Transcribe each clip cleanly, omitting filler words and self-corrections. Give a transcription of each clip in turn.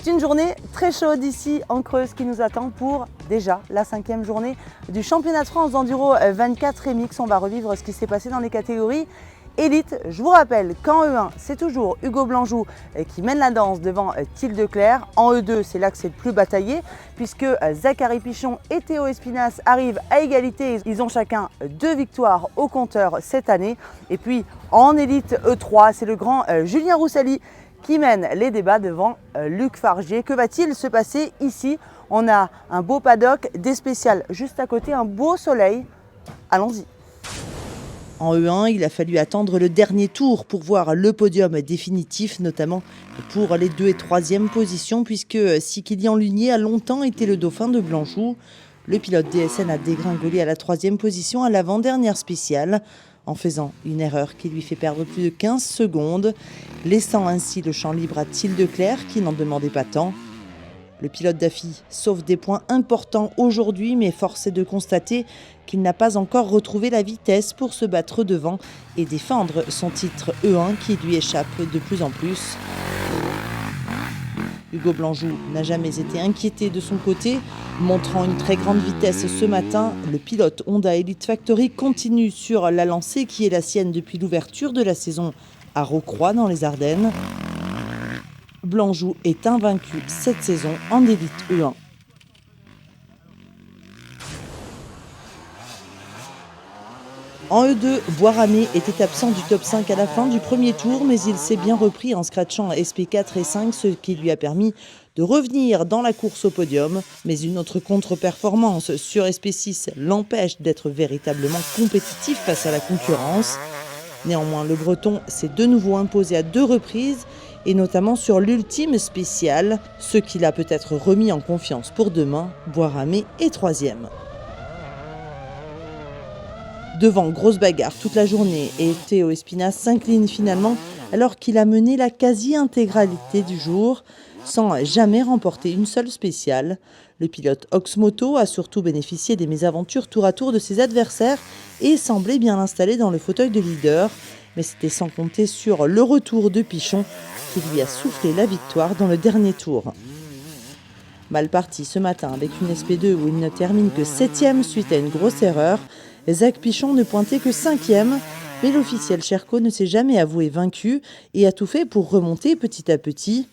C'est une journée très chaude ici en Creuse qui nous attend pour déjà la 5e journée du championnat de France d'enduro 24 Remix. On va revivre ce qui s'est passé dans les catégories élite. Je vous rappelle qu'en E1, c'est toujours Hugo Blanjou qui mène la danse devant Thiel Declercq. En E2, c'est là que c'est le plus bataillé puisque Zachary Pichon et Théo Espinas arrivent à égalité. Ils ont chacun 2 victoires au compteur cette année. Et puis en élite E3, c'est le grand Julien Roussali qui mène les débats devant Luc Fargier. Que va-t-il se passer ici? On a un beau paddock, des spéciales juste à côté, un beau soleil. Allons-y. En E1, il a fallu attendre le dernier tour pour voir le podium définitif, notamment pour les 2 et 3e positions, puisque Sikilian Lunier a longtemps été le dauphin de Blanjou. Le pilote DSN a dégringolé à la 3e position à l'avant-dernière spéciale, en faisant une erreur qui lui fait perdre plus de 15 secondes, laissant ainsi le champ libre à Thiel Declercq qui n'en demandait pas tant. Le pilote d'AFI sauve des points importants aujourd'hui, mais force est de constater qu'il n'a pas encore retrouvé la vitesse pour se battre devant et défendre son titre E1 qui lui échappe de plus en plus. Hugo Blanjou n'a jamais été inquiété de son côté. Montrant une très grande vitesse ce matin, le pilote Honda Elite Factory continue sur la lancée qui est la sienne depuis l'ouverture de la saison à Rocroi dans les Ardennes. Blanjou est invaincu cette saison en élite E1. En E2, Boiramé était absent du top 5 à la fin du premier tour, mais il s'est bien repris en scratchant SP4 et 5, ce qui lui a permis de revenir dans la course au podium. Mais une autre contre-performance sur SP6 l'empêche d'être véritablement compétitif face à la concurrence. Néanmoins, le Breton s'est de nouveau imposé à 2 reprises, et notamment sur l'ultime spéciale, ce qui l'a peut-être remis en confiance pour demain. Boiramé est 3e. Devant, grosse bagarre toute la journée et Théo Espinas s'incline finalement alors qu'il a mené la quasi-intégralité du jour sans jamais remporter une seule spéciale. Le pilote Oxmoto a surtout bénéficié des mésaventures tour à tour de ses adversaires et semblait bien installé dans le fauteuil de leader. Mais c'était sans compter sur le retour de Pichon qui lui a soufflé la victoire dans le dernier tour. Mal parti ce matin avec une SP2 où il ne termine que 7e suite à une grosse erreur. Zach Pichon ne pointait que 5e, mais l'officiel Cherco ne s'est jamais avoué vaincu et a tout fait pour remonter petit à petit.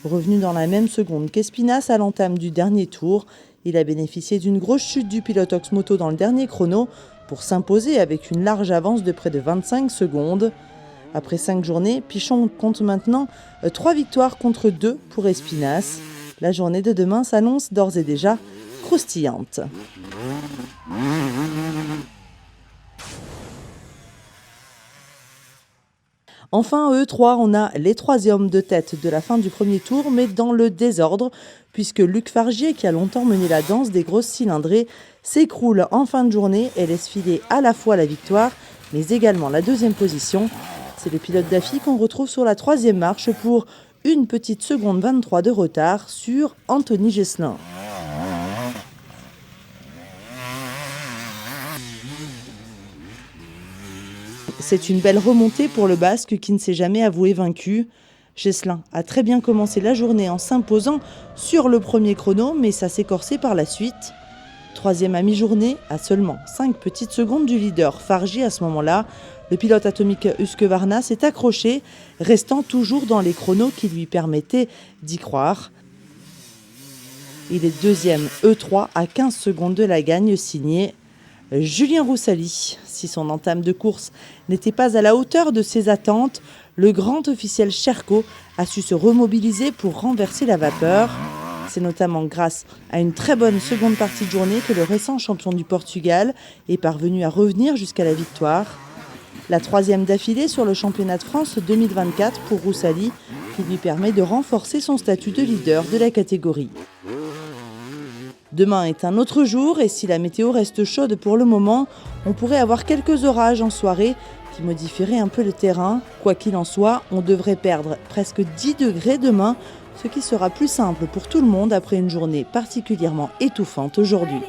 Revenu dans la même seconde qu'Espinas à l'entame du dernier tour, il a bénéficié d'une grosse chute du pilote Oxmoto dans le dernier chrono pour s'imposer avec une large avance de près de 25 secondes. Après 5 journées, Pichon compte maintenant 3 victoires contre 2 pour Espinas. La journée de demain s'annonce d'ores et déjà croustillante. Enfin, E3, on a les 3 hommes de tête de la fin du premier tour, mais dans le désordre, puisque Luc Fargier, qui a longtemps mené la danse des grosses cylindrées, s'écroule en fin de journée et laisse filer à la fois la victoire, mais également la 2e position. C'est le pilote d'AFI qu'on retrouve sur la 3e marche pour 1 petite seconde 23 de retard sur Anthony Gesselin. C'est une belle remontée pour le Basque qui ne s'est jamais avoué vaincu. Gesselin a très bien commencé la journée en s'imposant sur le premier chrono, mais ça s'est corsé par la suite. 3e à mi-journée, à seulement 5 petites secondes du leader Fargier à ce moment-là. Le pilote atomique Husqvarna s'est accroché, restant toujours dans les chronos qui lui permettaient d'y croire. Il est 2e E3 à 15 secondes de la gagne, signé Julien Roussali. Si son entame de course n'était pas à la hauteur de ses attentes, le grand officiel Cherco a su se remobiliser pour renverser la vapeur. C'est notamment grâce à une très bonne seconde partie de journée que le récent champion du Portugal est parvenu à revenir jusqu'à la victoire. La 3e d'affilée sur le championnat de France 2024 pour Roussali, qui lui permet de renforcer son statut de leader de la catégorie. Demain est un autre jour et si la météo reste chaude pour le moment, on pourrait avoir quelques orages en soirée qui modifieraient un peu le terrain. Quoi qu'il en soit, on devrait perdre presque 10 degrés demain, ce qui sera plus simple pour tout le monde après une journée particulièrement étouffante aujourd'hui.